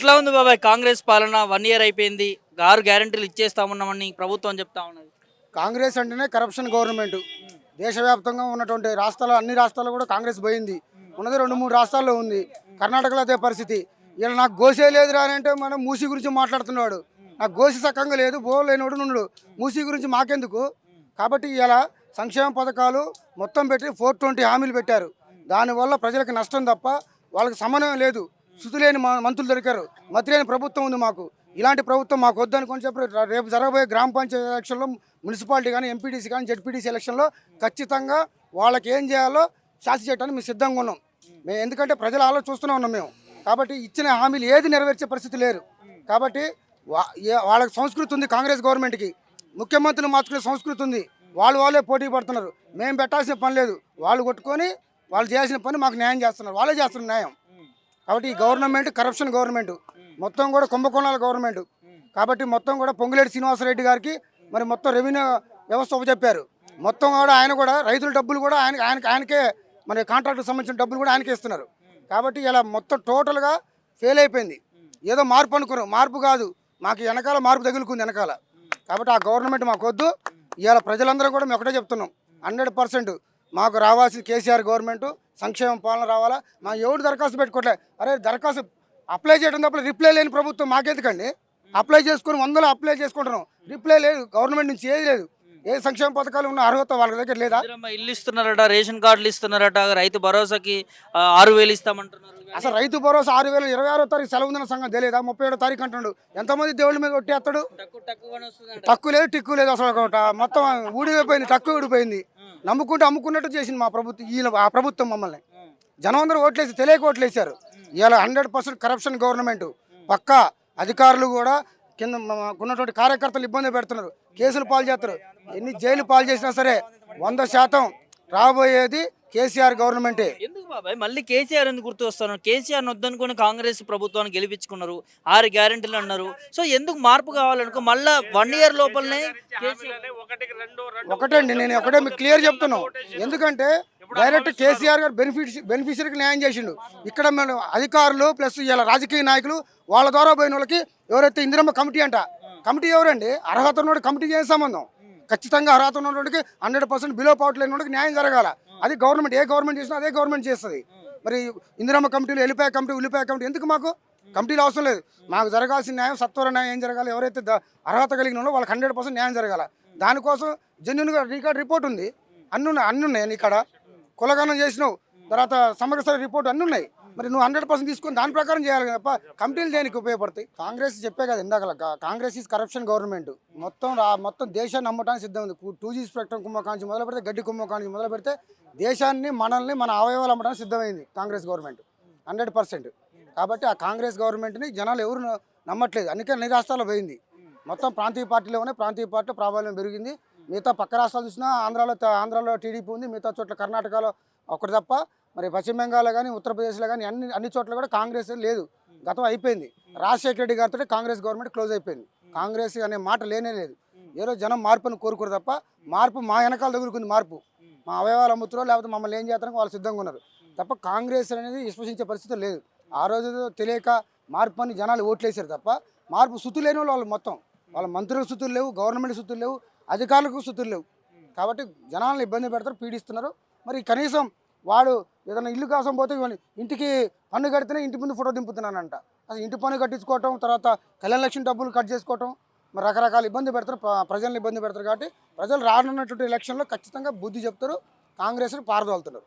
ఎట్లా ఉంది బాబాయ్ కాంగ్రెస్ పాలన 1 ఇయర్ అయిపోయింది. 6 గ్యారెంటీలు ఇచ్చేస్తామన్నామని ప్రభుత్వం చెప్తా ఉన్నది. కాంగ్రెస్ అంటేనే కరప్షన్ గవర్నమెంట్. దేశవ్యాప్తంగా ఉన్నటువంటి రాష్ట్రాలు అన్ని రాష్ట్రాల్లో కూడా కాంగ్రెస్ పోయింది. ఉన్నది 2-3 రాష్ట్రాల్లో ఉంది. కర్ణాటకలో అదే పరిస్థితి. ఇలా నాకు గోసే లేదురా అని అంటే మనం మూసీ గురించి మాట్లాడుతున్నాడు. నాకు గోసి సక్కంగా లేదు, లేనివాడు నుండు మూసీ గురించి మాకెందుకు. కాబట్టి ఇలా సంక్షేమ పథకాలు మొత్తం పెట్టి 420 హామీలు పెట్టారు. దానివల్ల ప్రజలకు నష్టం తప్ప వాళ్ళకి సమన్వయం లేదు. శృతి లేని మంత్రులు దొరికారు, మతి లేని ప్రభుత్వం ఉంది మాకు. ఇలాంటి ప్రభుత్వం మాకు వద్దనుకొని చెప్పి రేపు జరగబోయే గ్రామ పంచాయతీ ఎలక్షన్లో మున్సిపాలిటీ కానీ ఎంపీటీసీ కానీ జెడ్పీటీసీ ఎలక్షన్లో ఖచ్చితంగా వాళ్ళకి ఏం చేయాలో శాస్తి చేయడానికి మేము సిద్ధంగా ఉన్నాం. మేము ఎందుకంటే ప్రజల ఆలోచన చూస్తూనే ఉన్నాం మేము. కాబట్టి ఇచ్చిన హామీలు ఏది నెరవేర్చే పరిస్థితి లేరు. కాబట్టి వాళ్ళకి సంస్కృతి ఉంది. కాంగ్రెస్ గవర్నమెంట్కి ముఖ్యమంత్రులు మార్చుకునే సంస్కృతి ఉంది. వాళ్ళే పోటీ పడుతున్నారు. మేము పెట్టాల్సిన పని లేదు. వాళ్ళు కొట్టుకొని వాళ్ళు చేయాల్సిన పని మాకు న్యాయం చేస్తున్నారు. వాళ్ళే చేస్తున్నారు న్యాయం. కాబట్టి ఈ గవర్నమెంట్ కరప్షన్ గవర్నమెంట్, మొత్తం కూడా కుంభకోణాల గవర్నమెంట్. కాబట్టి మొత్తం కూడా పొంగులేటి శ్రీనివాసరెడ్డి గారికి మరి మొత్తం రెవెన్యూ వ్యవస్థ ఉపజెప్పారు. మొత్తం కూడా ఆయన కూడా రైతుల డబ్బులు కూడా ఆయనకే మరి కాంట్రాక్ట్కి సంబంధించిన డబ్బులు కూడా ఆయనకే ఇస్తున్నారు. కాబట్టి ఇలా మొత్తం టోటల్గా ఫెయిల్ అయిపోయింది. ఏదో మార్పు అనుకున్నాం, మార్పు కాదు. మాకు వెనకాల మార్పు తగులుకుంది వెనకాల. కాబట్టి ఆ గవర్నమెంట్ మాకు వద్దు. ఇవాళ ప్రజలందరూ కూడా మేము ఒకటే చెప్తున్నాం, 100% మాకు రావాల్సిన కేసీఆర్ గవర్నమెంట్ సంక్షేమ పాలన రావాలా. మా ఎవరు దరఖాస్తు పెట్టుకోవట్లే. అరే దరఖాస్తు అప్లై చేయడం తప్ప రిప్లై లేని ప్రభుత్వం మాకెందుకండి. అప్లై చేసుకుని 100 అప్లై చేసుకుంటున్నాం, రిప్లై లేదు. గవర్నమెంట్ నుంచి ఏది లేదు. ఏ సంక్షేమ పథకాలు ఉన్న అర్హత వాళ్ళ దగ్గర లేదా? ఇల్లు ఇస్తున్నారట, రేషన్ కార్డులు ఇస్తున్నారట, రైతు భరోసాకి 6,000 ఇస్తామంటున్నారు. అసలు రైతు భరోసా 6,000 26వ తారీఖు సెలవు ఉందన్న సంగతి తెలియదా? 37వ తారీఖు అంటున్నాడు. ఎంతమంది దేవుళ్ళ మీద కొట్టేస్తాడు. టక్కు లేదు, టిక్కు లేదు. అసలు మొత్తం ఊడిపోయింది, టక్కు ఊడిపోయింది. నమ్ముకుంటూ అమ్ముకున్నట్టు చేసింది మా ప్రభుత్వం. ఆ ప్రభుత్వం మమ్మల్ని జనం అందరూ ఓట్లేసి తెలియక ఓట్లేసారు. ఇవాళ 100% కరప్షన్ గవర్నమెంట్. పక్కా అధికారులు కూడా కింద ఉన్నటువంటి కార్యకర్తలు ఇబ్బంది పెడుతున్నారు, కేసులు పాలు చేస్తారు. ఎన్ని జైలు పాలు చేసినా సరే 100% రాబోయేది కేసీఆర్ గవర్నమెంటే. ఎందుకు బాబాయ్ మళ్ళీ కేసీఆర్ ఎందుకు గుర్తు వస్తున్నారు? కేసీఆర్ వద్దనుకొని కాంగ్రెస్ ప్రభుత్వాన్ని గెలిపించుకున్నారు, 6 గ్యారెంటీలు అన్నారు. సో ఎందుకు మార్పు కావాలనుకో మళ్ళీ 1 ఇయర్ లోపలనే ఒకటండి, నేను ఒకటే మీకు క్లియర్ చెప్తున్నాను. ఎందుకంటే డైరెక్ట్ కేసీఆర్ గారు బెనిఫిషరీకి న్యాయం చేసిండు. ఇక్కడ మనం అధికారులు ప్లస్ ఇలా రాజకీయ నాయకులు వాళ్ళ ద్వారా పోయిన వాళ్ళకి ఎవరైతే ఇందిరమ్మ కమిటీ అంట, కమిటీ ఎవరండి? అర్హత ఉన్నోడు కమిటీ చేసే సంబంధం. ఖచ్చితంగా అర్హత ఉన్నోడికి 100% బిలో పవర్టీ లేని న్యాయం జరగాల. అది గవర్నమెంట్, ఏ గవర్నమెంట్ చేసినా అదే గవర్నమెంట్ చేస్తుంది. మరి ఇందిరమ్మ కమిటీలు, ఎల్లిపాయ కమిటీ, ఉల్లిపాయ కమిటీ ఎందుకు? మాకు కమిటీలు అవసరం లేదు. మాకు జరగాల్సిన న్యాయం సత్వర న్యాయం ఏం జరగాలి? ఎవరైతే అర్హత కలిగిన వాళ్ళో వాళ్ళకి 100% న్యాయం జరగాల. దానికోసం జెన్యున్గా రికార్డ్ ఉంది. అన్ని ఉన్నాయి. ఇక్కడ కులగణం చేసినావు, తర్వాత సమగ్ర రిపోర్ట్ అన్నీ ఉన్నాయి. మరి నువ్వు 100% తీసుకొని దాని ప్రకారం చేయాలి తప్ప కమిటీలు దేనికి ఉపయోగపడతాయి? కాంగ్రెస్ చెప్పే కదా ఇందాక, కాంగ్రెస్ ఈజ్ కరప్షన్ గవర్నమెంట్. మొత్తం దేశాన్ని నమ్మటానికి సిద్ధం ఉంది. 2G స్పెక్ట్రమ్ కుంభకాంచి మొదలు పెడితే, గడ్డి కుంభకాంచి మొదలు పెడితే దేశాన్ని మనల్ని మన అవయవాలు అమ్మడానికి సిద్ధమైంది కాంగ్రెస్ గవర్నమెంట్ 100%. కాబట్టి ఆ కాంగ్రెస్ గవర్నమెంట్ని జనాలు ఎవరు నమ్మట్లేదు. అందుకే అన్ని రాష్ట్రాల్లో పోయింది. మొత్తం ప్రాంతీయ పార్టీలో ప్రాబల్యం పెరిగింది. మిగతా పక్క రాష్ట్రాలు చూసినా ఆంధ్రాలో టీడీపీ ఉంది, మిగతా చోట్ల కర్ణాటకలో ఒకటి తప్ప. మరి పశ్చిమ బెంగాల్లో కానీ ఉత్తరప్రదేశ్లో కానీ అన్ని చోట్ల కూడా కాంగ్రెస్ లేదు. గతం అయిపోయింది. రాజశేఖర రెడ్డి గారితో కాంగ్రెస్ గవర్నమెంట్ క్లోజ్ అయిపోయింది. కాంగ్రెస్ అనే మాట లేనే లేదు. ఏదో జనం మార్పుని కోరుకోరు తప్ప మార్పు మా వెనకాల దగ్గరుకుంది. మార్పు మా అవయవాలు అమ్ముతారో లేకపోతే మమ్మల్ని ఏం చేస్తారో వాళ్ళు సిద్ధంగా ఉన్నారు తప్ప కాంగ్రెస్ అనేది విశ్వసించే పరిస్థితి లేదు. ఆ రోజు తెలియక మార్పు అని జనాలు ఓట్లేసారు తప్ప మార్పు సుతు లేని వాళ్ళు మొత్తం వాళ్ళ మంత్రులకు సుతులు లేవు, గవర్నమెంట్ సుతులు లేవు, అధికారులకు సుతులు లేవు. కాబట్టి జనాలను ఇబ్బంది పెడతారు, పీడిస్తున్నారు. మరి కనీసం వాడు ఏదైనా ఇల్లు కోసం పోతే ఇంటికి పన్ను కడితేనే ఇంటి ముందు ఫోటో దింపుతున్నానంట. అసలు ఇంటి పన్ను కట్టించుకోవటం, తర్వాత కళ్యాణ లక్ష్మి డబ్బులు కట్ చేసుకోవటం, మరి రకరకాల ఇబ్బంది పెడతారు, ప్రజలను ఇబ్బంది పెడతారు. కాబట్టి ప్రజలు రానున్నటువంటి ఎలక్షన్లో ఖచ్చితంగా బుద్ధి చెప్తారు, కాంగ్రెస్ని పారదోలుతున్నారు.